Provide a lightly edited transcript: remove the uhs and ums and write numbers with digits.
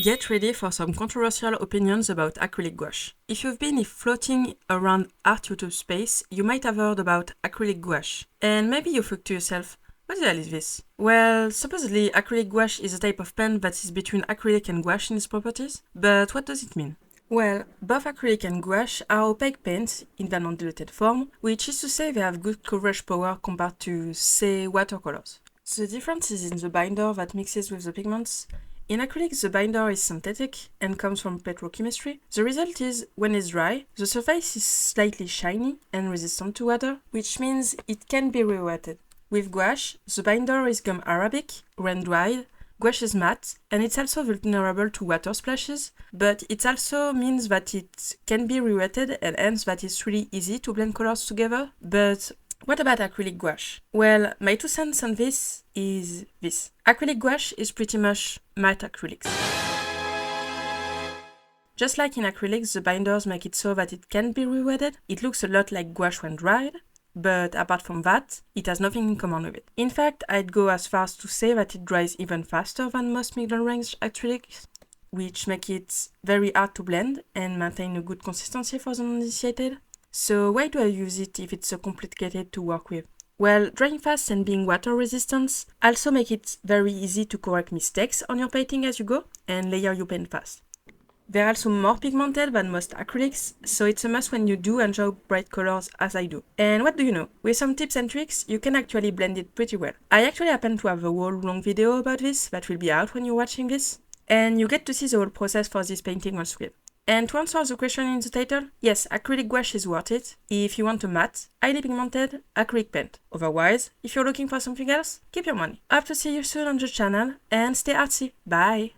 Get ready for some controversial opinions about acrylic gouache. If you've been floating around art YouTube space, you might have heard about acrylic gouache. And maybe you think to yourself, what the hell is this? Well, supposedly acrylic gouache is a type of paint that is between acrylic and gouache in its properties. But what does it mean? Well, both acrylic and gouache are opaque paints in their non-diluted form, which is to say they have good coverage power compared to, say, watercolors. The difference is in the binder that mixes with the pigments. In acrylic, the binder is synthetic and comes from petrochemistry. The result is, when it's dry, the surface is slightly shiny and resistant to water, which means it can be re-wetted. With gouache, the binder is gum arabic, when dried, gouache is matte, and it's also vulnerable to water splashes, but it also means that it can be re-wetted and hence that it's really easy to blend colors together. But what about acrylic gouache? Well, my 2 cents on this is this. Acrylic gouache is pretty much matte acrylics. Just like in acrylics, the binders make it so that it can be re-wetted. It looks a lot like gouache when dried, but apart from that, it has nothing in common with it. In fact, I'd go as far as to say that it dries even faster than most middle-range acrylics, which make it very hard to blend and maintain a good consistency for the uninitiated. So why do I use it if it's so complicated to work with? Well, drying fast and being water resistant also make it very easy to correct mistakes on your painting as you go and layer your paint fast. They're also more pigmented than most acrylics, so it's a must when you do enjoy bright colors as I do. And what do you know? With some tips and tricks, you can actually blend it pretty well. I actually happen to have a whole long video about this that will be out when you're watching this, and you get to see the whole process for this painting on screen. And to answer the question in the title, yes, acrylic gouache is worth it if you want a matte, highly pigmented acrylic paint. Otherwise, if you're looking for something else, keep your money. I hope to see you soon on the channel and stay artsy. Bye!